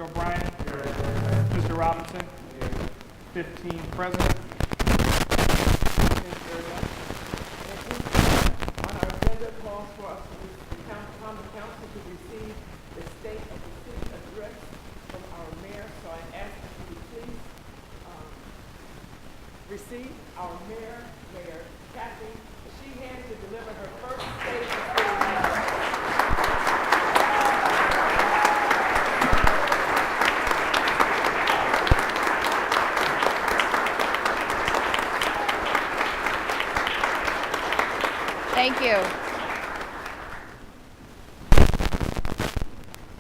O'Brien. Mr. Robinson. 15 present. Thank you very much. On our agenda calls for us to the common council to receive the state of the city address from our mayor. So I ask that you would please receive our mayor, Mayor Kathy Sheehan, to deliver her first state of the city address. Thank you.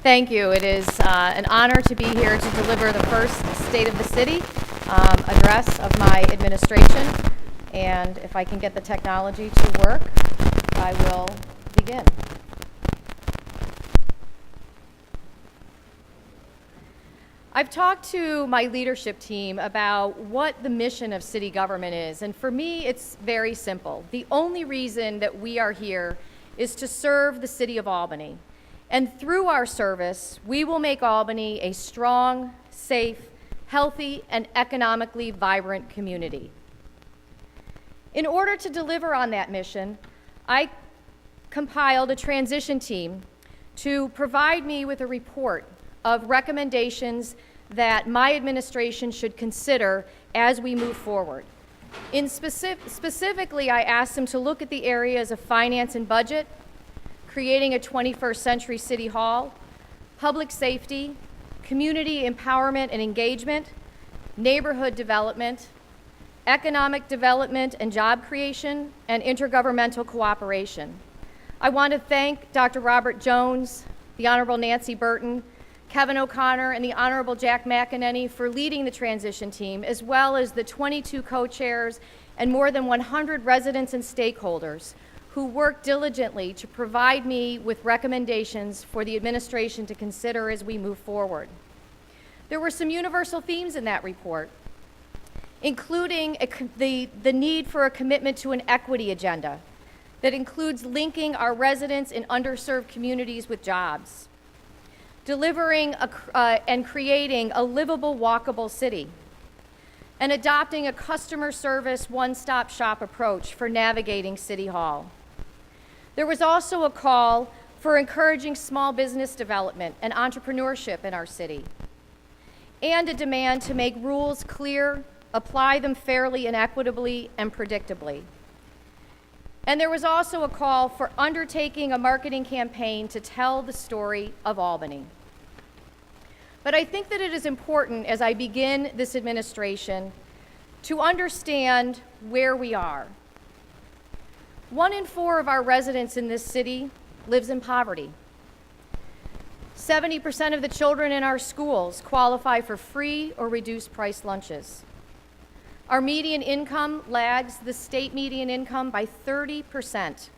Thank you. It is an honor to be here to deliver the first State of the City address of my administration. And if I can get the technology to work, I will begin. I've talked to my leadership team about what the mission of city government is, and for me, it's very simple. The only reason that we are here is to serve the city of Albany. And through our service, we will make Albany a strong, safe, healthy, and economically vibrant community. In order to deliver on that mission, I compiled a transition team to provide me with a report of recommendations that my administration should consider as we move forward. Specifically, I asked them to look at the areas of finance and budget, creating a 21st century city hall, public safety, community empowerment and engagement, neighborhood development, economic development and job creation, and intergovernmental cooperation. I want to thank Dr. Robert Jones, the Honorable Nancy Burton, Kevin O'Connor, and the Honorable Jack McEnany for leading the transition team, as well as the 22 co-chairs and more than 100 residents and stakeholders who worked diligently to provide me with recommendations for the administration to consider as we move forward. There were some universal themes in that report, including the need for a commitment to an equity agenda that includes linking our residents in underserved communities with jobs, delivering and creating a livable, walkable city, and adopting a customer service one-stop shop approach for navigating City Hall. There was also a call for encouraging small business development and entrepreneurship in our city, and a demand to make rules clear, apply them fairly and equitably and predictably. And there was also a call for undertaking a marketing campaign to tell the story of Albany. But I think that it is important, as I begin this administration, to understand where we are. 1 in 4 of our residents in this city lives in poverty. 70% of the children in our schools qualify for free or reduced price lunches. Our median income lags the state median income by 30%.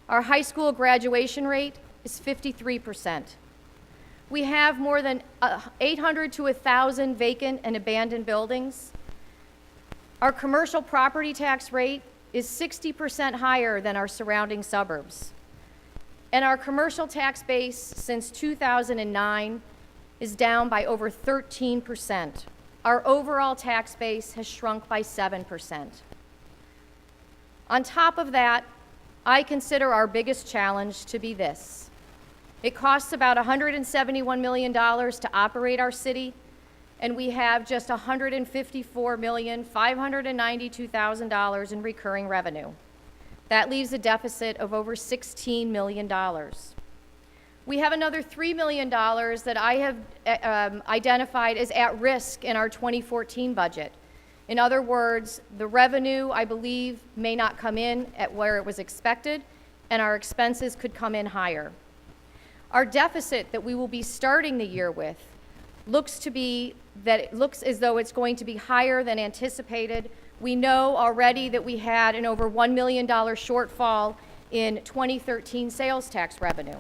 Our high school graduation rate is 53%. We have more than 800 to 1,000 vacant and abandoned buildings. Our commercial property tax rate is 60% higher than our surrounding suburbs. And our commercial tax base since 2009 is down by over 13%. Our overall tax base has shrunk by 7%. On top of that, I consider our biggest challenge to be this. It costs about $171 million to operate our city, and we have just $154,592,000 in recurring revenue. That leaves a deficit of over $16 million. We have another $3 million that I have identified as at risk in our 2014 budget. In other words, the revenue, I believe, may not come in at where it was expected, and our expenses could come in higher. Our deficit that we will be starting the year with looks as though it's going to be higher than anticipated. We know already that we had an over $1 million shortfall in 2013 sales tax revenue.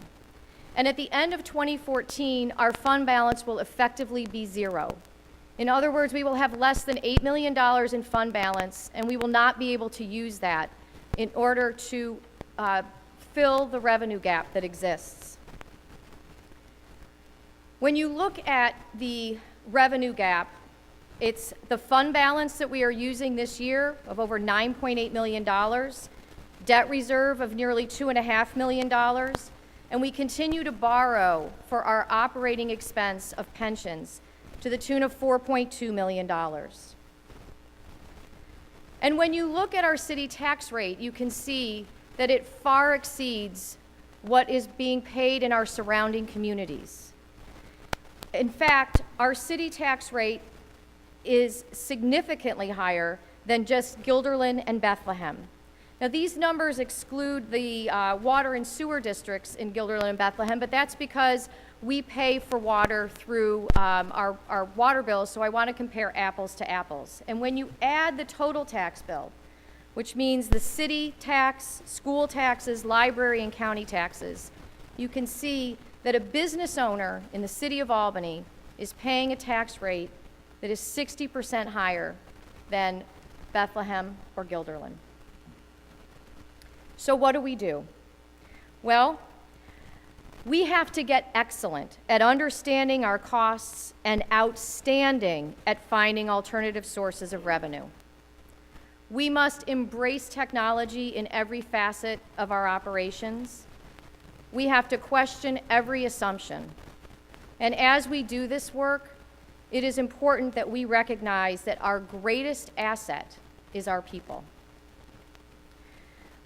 And at the end of 2014, our fund balance will effectively be zero. In other words, we will have less than $8 million in fund balance, and we will not be able to use that in order to fill the revenue gap that exists. When you look at the revenue gap, it's the fund balance that we are using this year of over $9.8 million, debt reserve of nearly $2.5 million, and we continue to borrow for our operating expense of pensions to the tune of $4.2 million. And when you look at our city tax rate, you can see that it far exceeds what is being paid in our surrounding communities. In fact, our city tax rate is significantly higher than just Guilderland and Bethlehem. Now, these numbers exclude the water and sewer districts in Guilderland and Bethlehem, but that's because we pay for water through our water bills, so I want to compare apples to apples. And when you add the total tax bill, which means the city tax, school taxes, library and county taxes, you can see that a business owner in the city of Albany is paying a tax rate that is 60% higher than Bethlehem or Guilderland. So what do? Well, we have to get excellent at understanding our costs and outstanding at finding alternative sources of revenue. We must embrace technology in every facet of our operations. We have to question every assumption. And as we do this work, it is important that we recognize that our greatest asset is our people.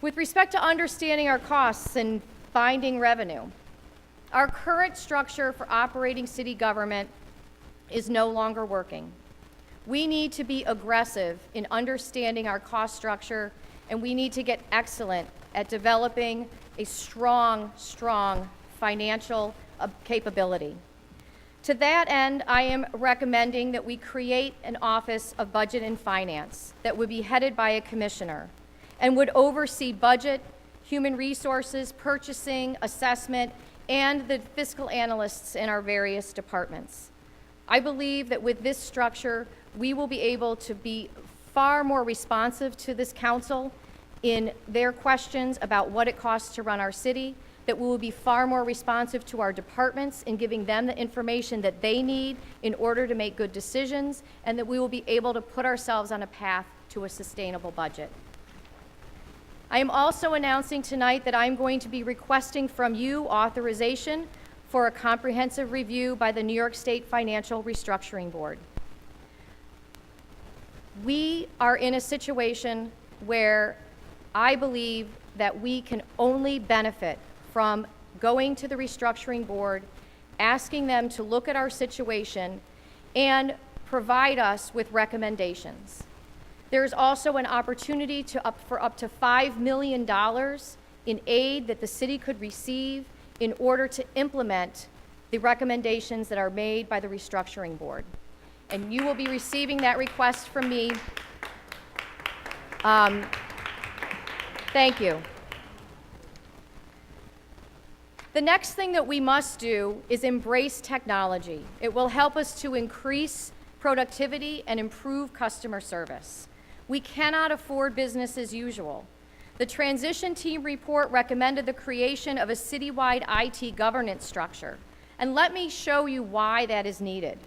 With respect to understanding our costs and finding revenue, our current structure for operating city government is no longer working. We need to be aggressive in understanding our cost structure, and we need to get excellent at developing a strong financial capability. To that end, I am recommending that we create an Office of Budget and Finance that would be headed by a commissioner and would oversee budget, human resources, purchasing, assessment, and the fiscal analysts in our various departments. I believe that with this structure, we will be able to be far more responsive to this council in their questions about what it costs to run our city, that we will be far more responsive to our departments in giving them the information that they need in order to make good decisions, and that we will be able to put ourselves on a path to a sustainable budget. I am also announcing tonight that I'm going to be requesting from you authorization for a comprehensive review by the New York State Financial Restructuring Board. We are in a situation where I believe that we can only benefit from going to the restructuring board, asking them to look at our situation and provide us with recommendations. There's also an opportunity for up to $5 million in aid that the city could receive in order to implement the recommendations that are made by the restructuring board. And you will be receiving that request from me. Thank you. The next thing that we must do is embrace technology. It will help us to increase productivity and improve customer service. We cannot afford business as usual. The transition team report recommended the creation of a citywide IT governance structure. And let me show you why that is needed.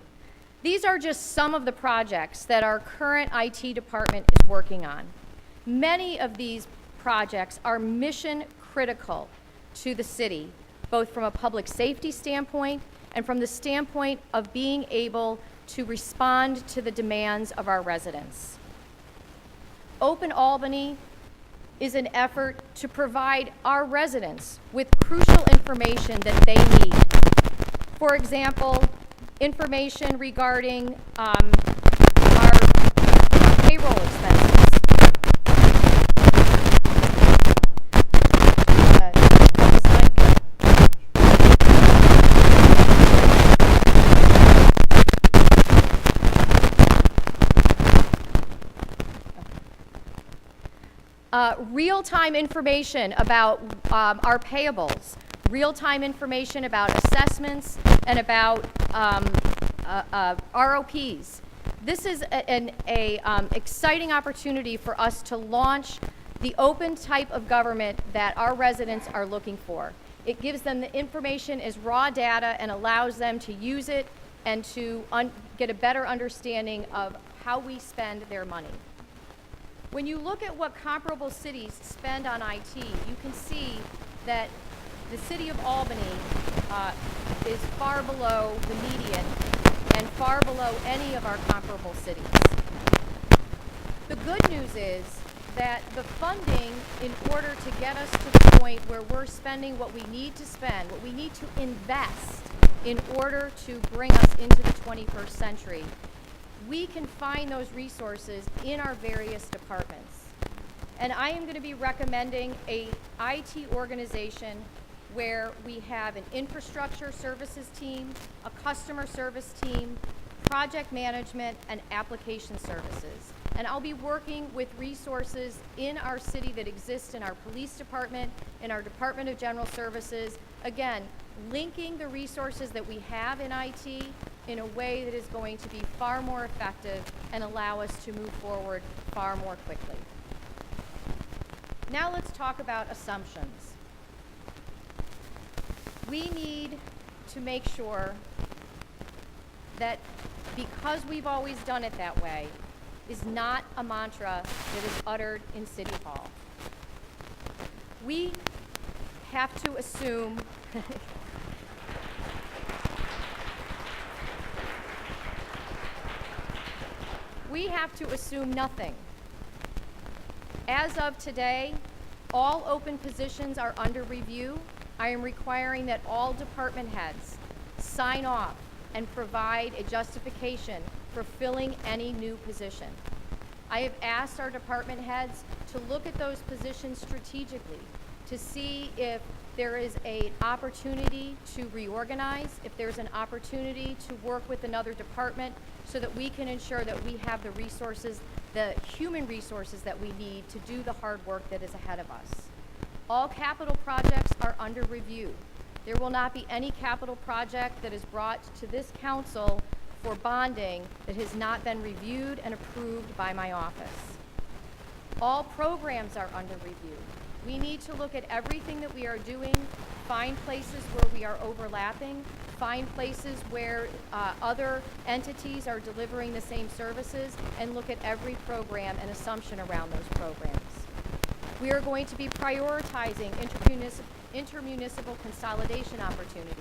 These are just some of the projects that our current IT department is working on. Many of these projects are mission critical to the city, both from a public safety standpoint and from the standpoint of being able to respond to the demands of our residents. Open Albany is an effort to provide our residents with crucial information that they need. For example, information regarding our payroll expenses. Real-time information about our payables, real-time information about assessments and about ROPs. This is an exciting opportunity for us to launch the open type of government that our residents are looking for. It gives them the information as raw data and allows them to use it and to get a better understanding of how we spend their money. When you look at what comparable cities spend on IT, you can see that the city of Albany is far below the median and far below any of our comparable cities. The good news is that the funding, in order to get us to the point where we're spending what we need to spend, what we need to invest in order to bring us into the 21st century, we can find those resources in our various departments. And I am going to be recommending a IT organization where we have an infrastructure services team, a customer service team, project management, and application services. And I'll be working with resources in our city that exist in our police department, in our Department of General Services. Again, linking the resources that we have in IT in a way that is going to be far more effective and allow us to move forward far more quickly. Now let's talk about assumptions. We need to make sure that because we've always done it that way is not a mantra that is uttered in City Hall. We have to assume we have to assume nothing. As of today, all open positions are under review. I am requiring that all department heads sign off and provide a justification for filling any new position. I have asked our department heads to look at those positions strategically to see if there is an opportunity to reorganize, if there's an opportunity to work with another department so that we can ensure that we have the resources, the human resources that we need to do the hard work that is ahead of us. All capital projects are under review. There will not be any capital project that is brought to this council for bonding that has not been reviewed and approved by my office. All programs are under review. We need to look at everything that we are doing, find places where we are overlapping, find places where other entities are delivering the same services, and look at every program and assumption around those programs. We are going to be prioritizing intermunicipal consolidation opportunities.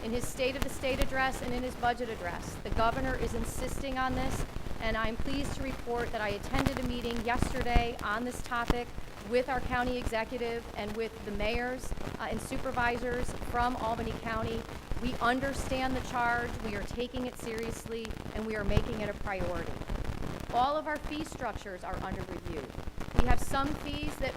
In his State of the State address and in his budget address, the governor is insisting on this, and I'm pleased to report that I attended a meeting yesterday on this topic with our county executive and with the mayors and supervisors from Albany County. We understand the charge, we are taking it seriously, and we are making it a priority. All of our fee structures are under review. We have some fees that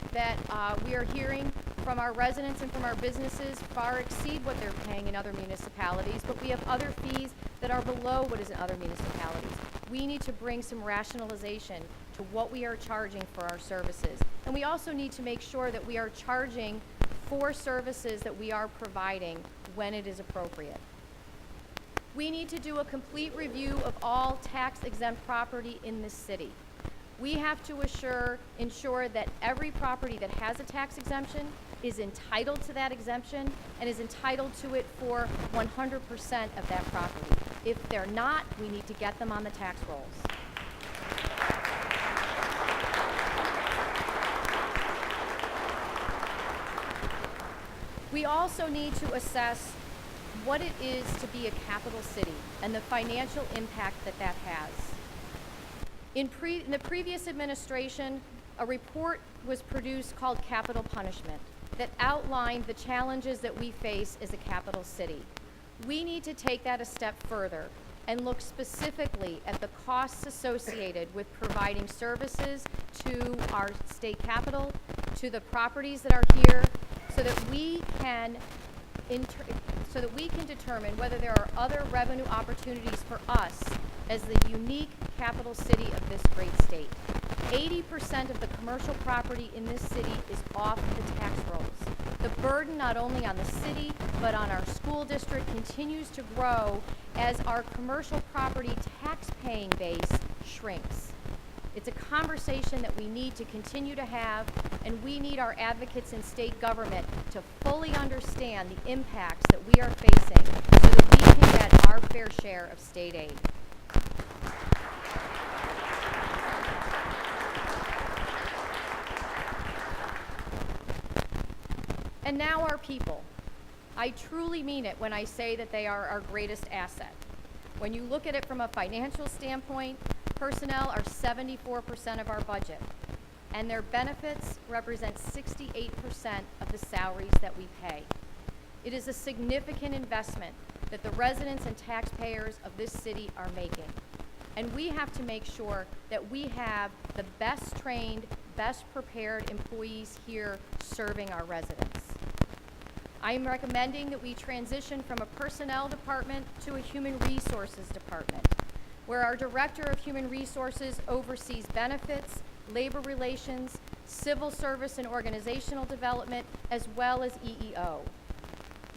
we are hearing from our residents and from our businesses far exceed what they're paying in other municipalities, but we have other fees that are below what is in other municipalities. We need to bring some rationalization to what we are charging for our services. And we also need to make sure that we are charging for services that we are providing when it is appropriate. We need to do a complete review of all tax-exempt property in this city. We have to ensure that every property that has a tax exemption is entitled to that exemption and is entitled to it for 100% of that property. If they're not, we need to get them on the tax rolls. We also need to assess what it is to be a capital city and the financial impact that that has. In the previous administration, a report was produced called Capital Punishment that outlined the challenges that we face as a capital city. We need to take that a step further and look specifically at the costs associated with providing services to our state capital, to the properties that are here, so that we can determine whether there are other revenue opportunities for us as the unique capital city of this great state. 80% of the commercial property in this city is off the tax rolls. The burden not only on the city, but on our school district continues to grow as our commercial property tax-paying base shrinks. It's a conversation that we need to continue to have, and we need our advocates in state government to fully understand the impacts that we are facing so that we can get our fair share of state aid. And now our people. I truly mean it when I say that they are our greatest asset. When you look at it from a financial standpoint, personnel are 74% of our budget, and their benefits represent 68% of the salaries that we pay. It is a significant investment that the residents and taxpayers of this city are making. And we have to make sure that we have the best trained, best prepared employees here serving our residents. I am recommending that we transition from a personnel department to a human resources department, where our Director of Human Resources oversees benefits, labor relations, civil service and organizational development, as well as EEO.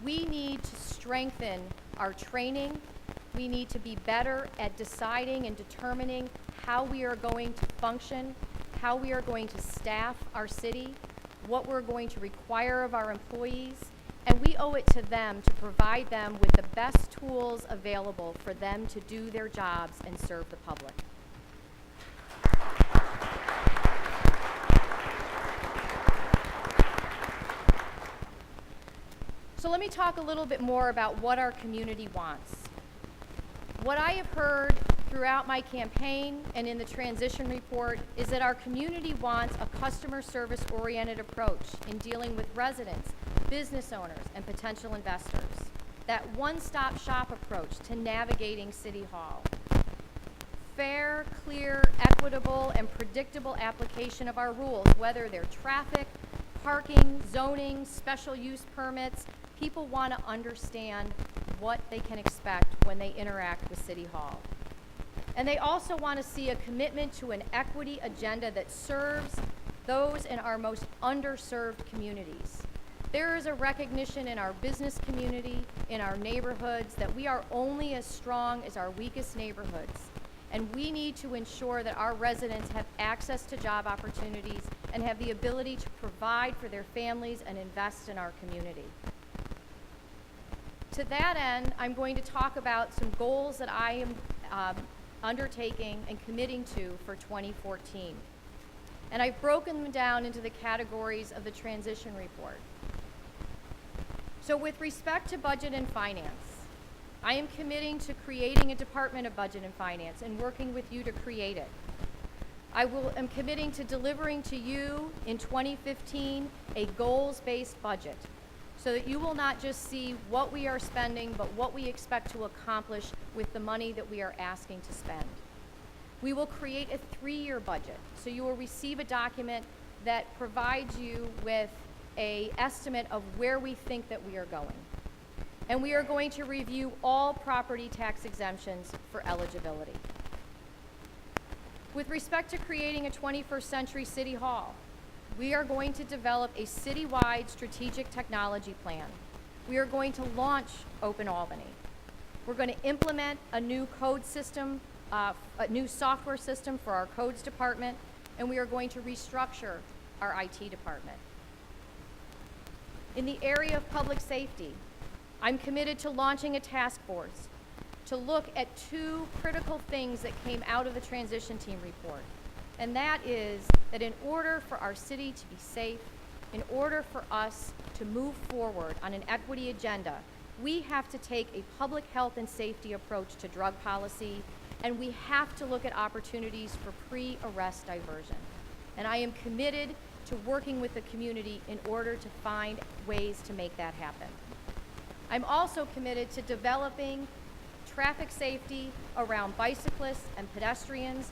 We need to strengthen our training. We need to be better at deciding and determining how we are going to function, how we are going to staff our city, what we're going to require of our employees, and we owe it to them to provide them with the best tools available for them to do their jobs and serve the public. So let me talk a little bit more about what our community wants. What I have heard throughout my campaign and in the transition report is that our community wants a customer service-oriented approach in dealing with residents, business owners, and potential investors. That one-stop shop approach to navigating City Hall. Fair, clear, equitable, and predictable application of our rules, whether they're traffic, parking, zoning, special use permits. People want to understand what they can expect when they interact with City Hall. And they also want to see a commitment to an equity agenda that serves those in our most underserved communities. There is a recognition in our business community, in our neighborhoods, that we are only as strong as our weakest neighborhoods. And we need to ensure that our residents have access to job opportunities and have the ability to provide for their families and invest in our community. To that end, I'm going to talk about some goals that I am undertaking and committing to for 2014. And I've broken them down into the categories of the transition report. So with respect to budget and finance, I am committing to creating a Department of Budget and Finance and working with you to create it. am committing to delivering to you in 2015 a goals-based budget so that you will not just see what we are spending, but what we expect to accomplish with the money that we are asking to spend. We will create a 3-year budget, so you will receive a document that provides you with an estimate of where we think that we are going. And we are going to review all property tax exemptions for eligibility. With respect to creating a 21st century City Hall, we are going to develop a citywide strategic technology plan. We are going to launch Open Albany. We're going to implement a new code system, a new software system for our codes department, and we are going to restructure our IT department. In the area of public safety, I'm committed to launching a task force to look at 2 critical things that came out of the transition team report. And that is that in order for our city to be safe, in order for us to move forward on an equity agenda, we have to take a public health and safety approach to drug policy, and we have to look at opportunities for pre-arrest diversion. And I am committed to working with the community in order to find ways to make that happen. I'm also committed to developing traffic safety around bicyclists and pedestrians.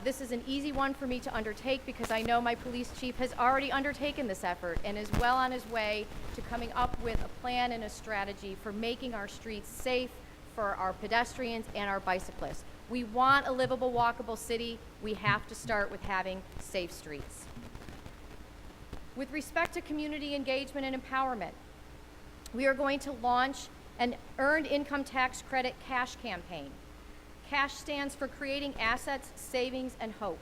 This is an easy one for me to undertake because I know my police chief has already undertaken this effort and is well on his way to coming up with a plan and a strategy for making our streets safe for our pedestrians and our bicyclists. We want a livable, walkable city. We have to start with having safe streets. With respect to community engagement and empowerment, we are going to launch an Earned Income Tax Credit cash campaign. CASH stands for Creating Assets, Savings, and Hope.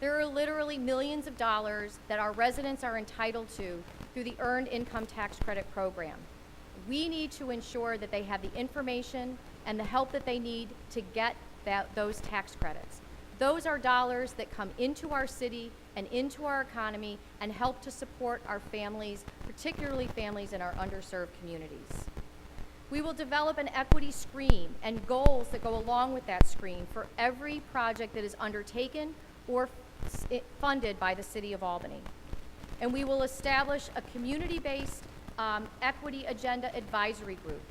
There are literally millions of dollars that our residents are entitled to through the Earned Income Tax Credit Program. We need to ensure that they have the information and the help that they need to get those tax credits. Those are dollars that come into our city and into our economy and help to support our families, particularly families in our underserved communities. We will develop an equity screen and goals that go along with that screen for every project that is undertaken or funded by the City of Albany. And we will establish a community-based equity agenda advisory group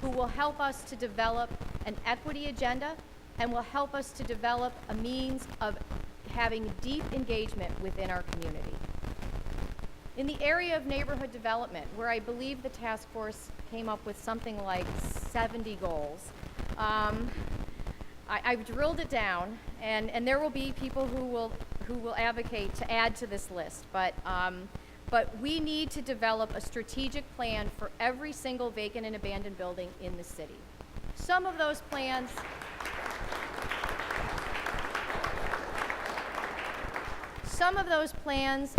who will help us to develop an equity agenda and will help us to develop a means of having deep engagement within our community. In the area of neighborhood development, where I believe the task force came up with something like 70 goals, I've drilled it down, and there will be people who will advocate to add to this list, but we need to develop a strategic plan for every single vacant and abandoned building in the city. Some of those plans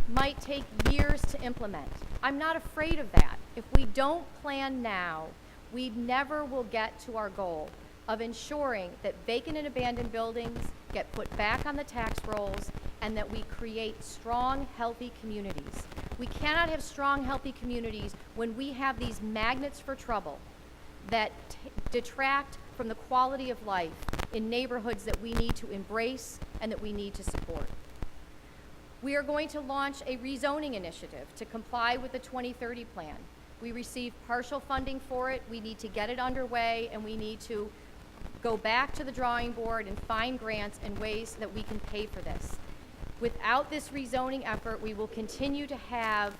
might take years to implement. I'm not afraid of that. If we don't plan now, we never will get to our goal of ensuring that vacant and abandoned buildings get put back on the tax rolls and that we create strong, healthy communities. We cannot have strong, healthy communities when we have these magnets for trouble that detract from the quality of life in neighborhoods that we need to embrace and that we need to support. We are going to launch a rezoning initiative to comply with the 2030 plan. We received partial funding for it. We need to get it underway, and we need to go back to the drawing board and find grants and ways that we can pay for this. Without this rezoning effort, we will continue to have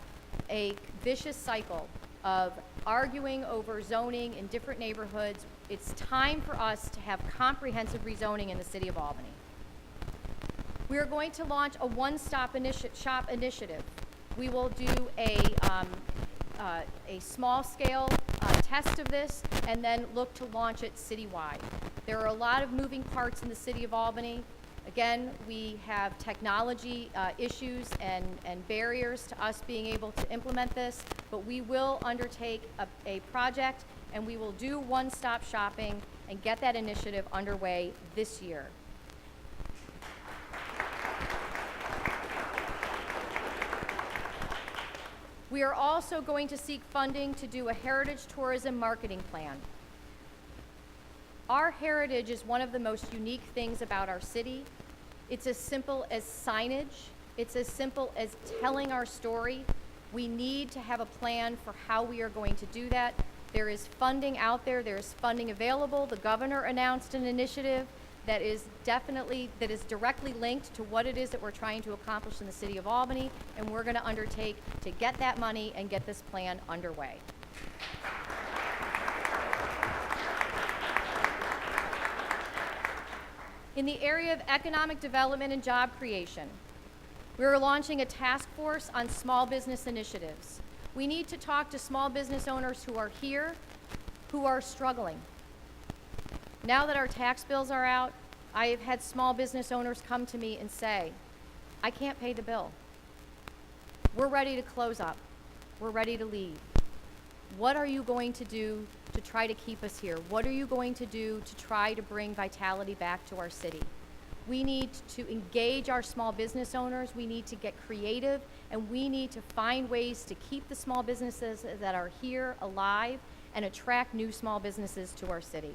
a vicious cycle of arguing over zoning in different neighborhoods. It's time for us to have comprehensive rezoning in the City of Albany. We are going to launch a one-stop shop initiative. We will do a small-scale test of this and then look to launch it citywide. There are a lot of moving parts in the City of Albany. Again, we have technology issues and barriers to us being able to implement this, but we will undertake a project and we will do one-stop shopping and get that initiative underway this year. We are also going to seek funding to do a heritage tourism marketing plan. Our heritage is one of the most unique things about our city. It's as simple as signage. It's as simple as telling our story. We need to have a plan for how we are going to do that. There is funding out there. There is funding available. The governor announced an initiative that is directly linked to what it is that we're trying to accomplish in the City of Albany, and we're going to undertake to get that money and get this plan underway. In the area of economic development and job creation, we're launching a task force on small business initiatives. We need to talk to small business owners who are here, who are struggling. Now that our tax bills are out, I have had small business owners come to me and say, I can't pay the bill. We're ready to close up. We're ready to leave. What are you going to do to try to keep us here? What are you going to do to try to bring vitality back to our city? We need to engage our small business owners. We need to get creative, and we need to find ways to keep the small businesses that are here alive and attract new small businesses to our city.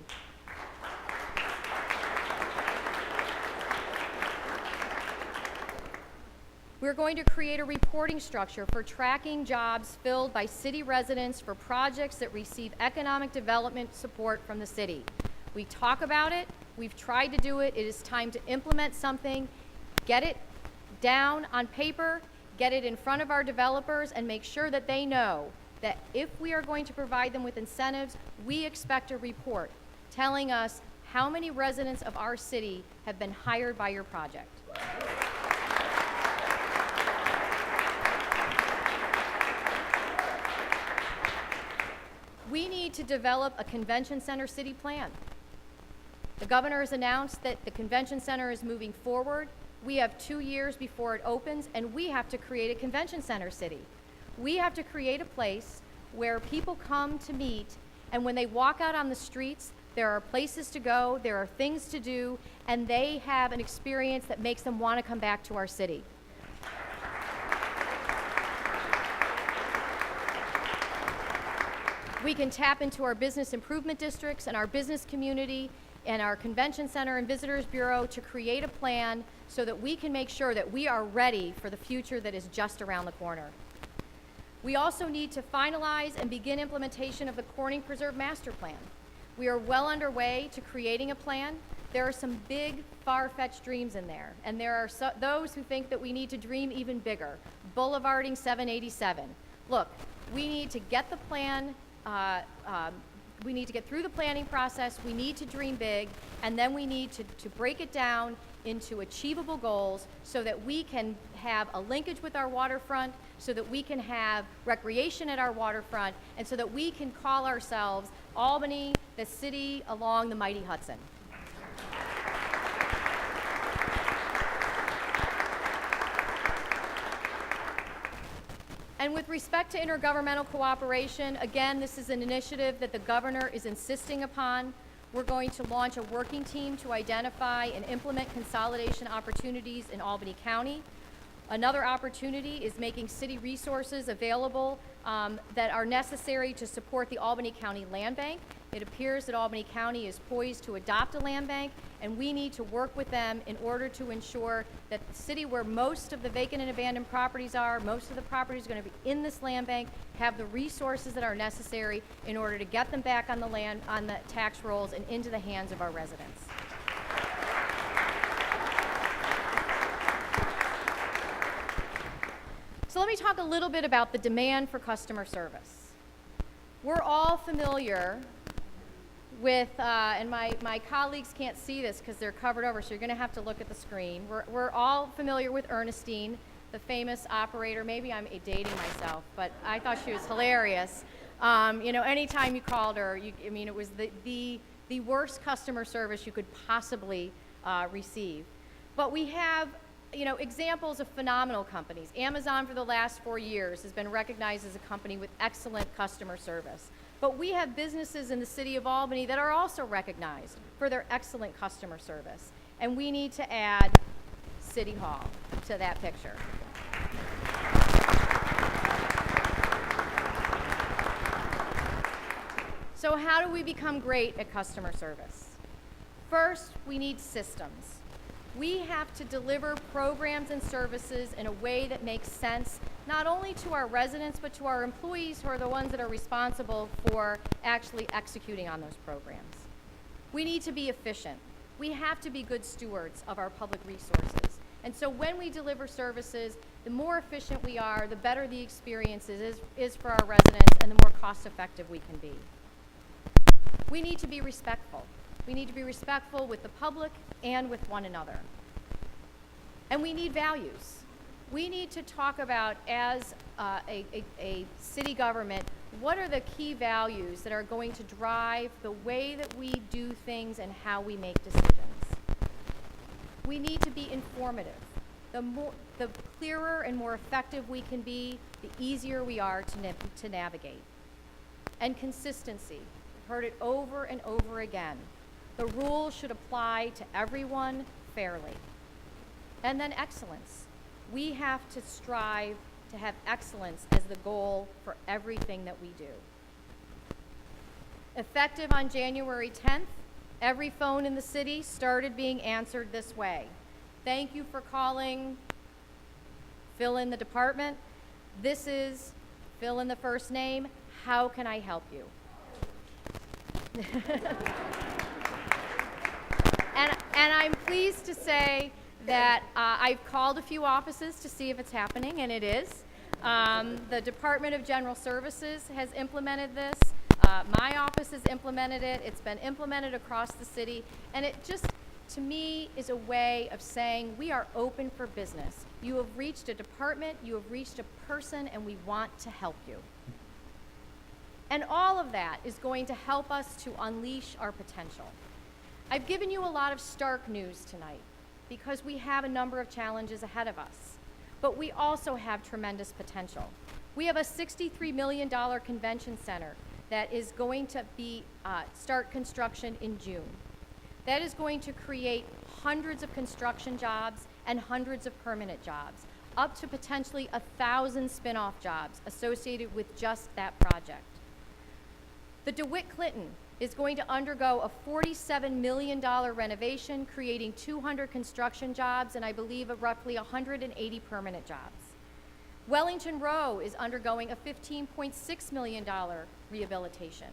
We're going to create a reporting structure for tracking jobs filled by city residents for projects that receive economic development support from the city. We talk about it, we've tried to do it, it is time to implement something, get it down on paper, get it in front of our developers, and make sure that they know that if we are going to provide them with incentives, we expect a report telling us how many residents of our city have been hired by your project. We need to develop a convention center city plan. The governor has announced that the convention center is moving forward. We have 2 years before it opens, and we have to create a convention center city. We have to create a place where people come to meet, and when they walk out on the streets, there are places to go, there are things to do, and they have an experience that makes them want to come back to our city. We can tap into our business improvement districts and our business community and our convention center and visitors bureau to create a plan so that we can make sure that we are ready for the future that is just around the corner. We also need to finalize and begin implementation of the Corning Preserve Master Plan. We are well underway to creating a plan. There are some big, far-fetched dreams in there, and there are those who think that we need to dream even bigger. Boulevarding 787. Look, we need to get the plan, we need to get through the planning process, we need to dream big, and then we need to break it down into achievable goals so that we can have a linkage with our waterfront, so that we can have recreation at our waterfront, and so that we can call ourselves Albany, the city along the mighty Hudson. And with respect to intergovernmental cooperation, again, this is an initiative that the governor is insisting upon. We're going to launch a working team to identify and implement consolidation opportunities in Albany County. Another opportunity is making city resources available that are necessary to support the Albany County Land Bank. It appears that Albany County is poised to adopt a land bank, and we need to work with them in order to ensure that the city where most of the vacant and abandoned properties are, most of the properties are going to be in this land bank, have the resources that are necessary in order to get them back on the land, on the tax rolls, and into the hands of our residents. So let me talk a little bit about the demand for customer service. We're all familiar with, and my colleagues can't see this because they're covered over, so you're going to have to look at the screen. We're all familiar with Ernestine, the famous operator. Maybe I'm dating myself, but I thought she was hilarious. You know, anytime you called her, I mean, it was the worst customer service you could possibly receive. But we have, you know, examples of phenomenal companies. Amazon for the last 4 years has been recognized as a company with excellent customer service. But we have businesses in the city of Albany that are also recognized for their excellent customer service. And we need to add City Hall to that picture. So how do we become great at customer service? First, we need systems. We have to deliver programs and services in a way that makes sense not only to our residents, but to our employees who are the ones that are responsible for actually executing on those programs. We need to be efficient. We have to be good stewards of our public resources. And so when we deliver services, the more efficient we are, the better the experience is for our residents, and the more cost-effective we can be. We need to be respectful. We need to be respectful with the public and with one another. And we need values. We need to talk about, as a city government, what are the key values that are going to drive the way that we do things and how we make decisions. We need to be informative. The clearer and more effective we can be, the easier we are to navigate. And consistency. We've heard it over and over again. The rules should apply to everyone fairly. And then excellence. We have to strive to have excellence as the goal for everything that we do. Effective on January 10th, every phone in the city started being answered this way. Thank you for calling, fill in the department. This is, fill in the first name. How can I help you? And I'm pleased to say that I've called a few offices to see if it's happening, and it is. The Department of General Services has implemented this. My office has implemented it. It's been implemented across the city, and it just, to me, is a way of saying we are open for business. You have reached a department, you have reached a person, and we want to help you. And all of that is going to help us to unleash our potential. I've given you a lot of stark news tonight. because we have a number of challenges ahead of us. But we also have tremendous potential. We have a $63 million convention center that is going to start construction in June. That is going to create hundreds of construction jobs and hundreds of permanent jobs, up to potentially 1,000 spin-off jobs associated with just that project. The DeWitt Clinton is going to undergo a $47 million renovation, creating 200 construction jobs and I believe roughly 180 permanent jobs. Wellington Row is undergoing a $15.6 million rehabilitation.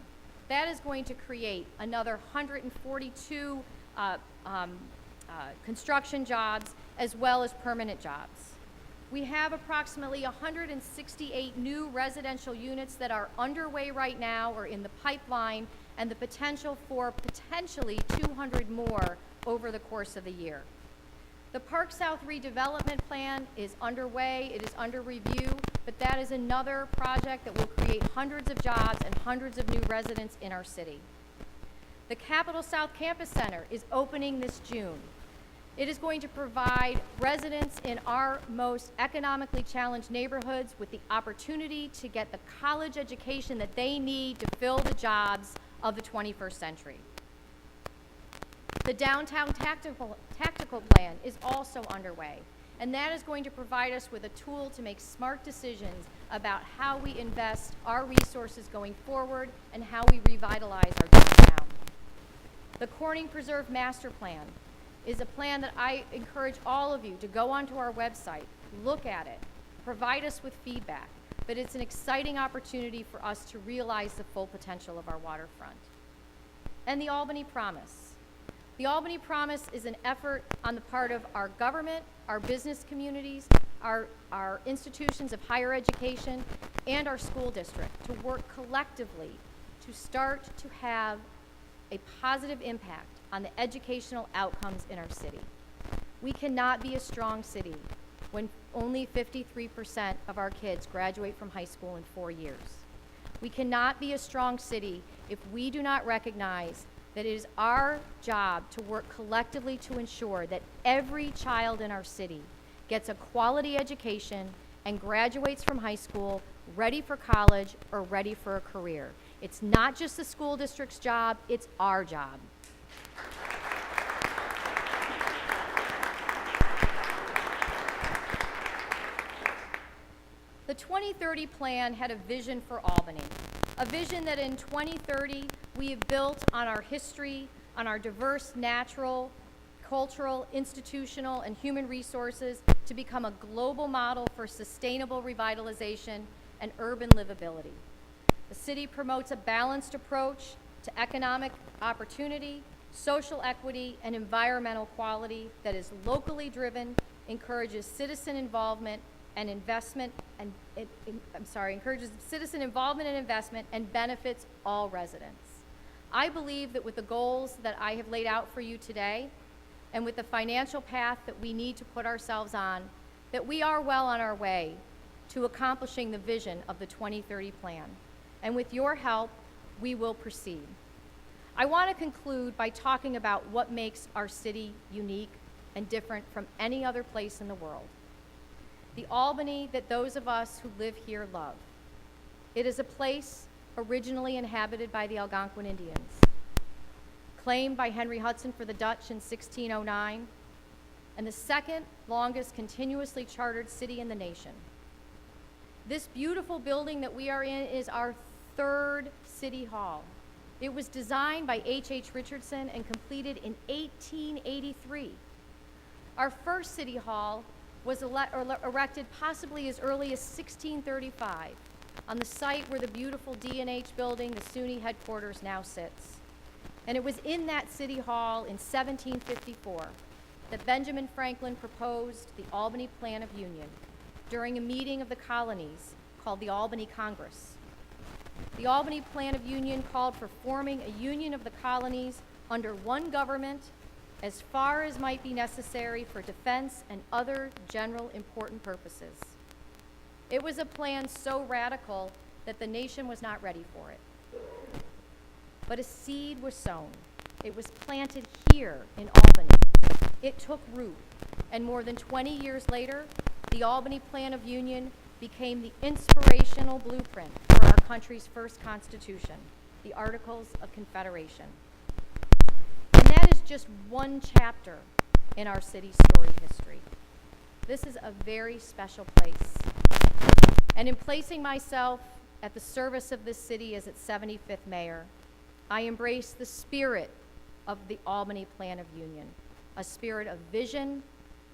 That is going to create another 142 construction jobs as well as permanent jobs. We have approximately 168 new residential units that are underway right now or in the pipeline, and the potential for potentially 200 more over the course of the year. The Park South redevelopment plan is underway, it is under review, but that is another project that will create hundreds of jobs and hundreds of new residents in our city. The Capitol South Campus Center is opening this June. It is going to provide residents in our most economically challenged neighborhoods with the opportunity to get the college education that they need to fill the jobs of the 21st century. The Downtown Tactical Plan is also underway, and that is going to provide us with a tool to make smart decisions about how we invest our resources going forward and how we revitalize our downtown. The Corning Preserve Master Plan is a plan that I encourage all of you to go onto our website, look at it, provide us with feedback, but it's an exciting opportunity for us to realize the full potential of our waterfront. And the Albany Promise. The Albany Promise is an effort on the part of our government, our business communities, our institutions of higher education, and our school district to work collectively to start to have a positive impact on the educational outcomes in our city. We cannot be a strong city when only 53% of our kids graduate from high school in 4 years. We cannot be a strong city if we do not recognize that it is our job to work collectively to ensure that every child in our city gets a quality education and graduates from high school ready for college or ready for a career. It's not just the school district's job, it's our job. The 2030 plan had a vision for Albany, a vision that in 2030 we have built on our history, on our diverse natural, cultural, institutional, and human resources to become a global model for sustainable revitalization and urban livability. The city promotes a balanced approach to economic opportunity, social equity, and environmental quality that is locally driven, encourages citizen involvement and investment, and encourages citizen involvement and investment and benefits all residents. I believe that with the goals that I have laid out for you today, and with the financial path that we need to put ourselves on, that we are well on our way to accomplishing the vision of the 2030 plan. And with your help, we will proceed. I want to conclude by talking about what makes our city unique and different from any other place in the world. The Albany that those of us who live here love. It is a place originally inhabited by the Algonquin Indians, claimed by Henry Hudson for the Dutch in 1609, and the second longest continuously chartered city in the nation. This beautiful building that we are in is our third city hall. It was designed by H.H. Richardson and completed in 1883. Our first city hall was erected possibly as early as 1635 on the site where the beautiful D&H building, the SUNY headquarters, now sits. And it was in that city hall in 1754 that Benjamin Franklin proposed the Albany Plan of Union during a meeting of the colonies called the Albany Congress. The Albany Plan of Union called for forming a union of the colonies under one government as far as might be necessary for defense and other general important purposes. It was a plan so radical that the nation was not ready for it. But a seed was sown. It was planted here in Albany It took root, and more than 20 years later, the Albany Plan of Union became the inspirational blueprint for our country's first constitution, the Articles of Confederation. And that is just one chapter in our city's storied history. This is a very special place. And in placing myself at the service of this city as its 75th mayor, I embrace the spirit of the Albany Plan of Union, a spirit of vision,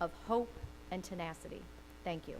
of hope, and tenacity. Thank you.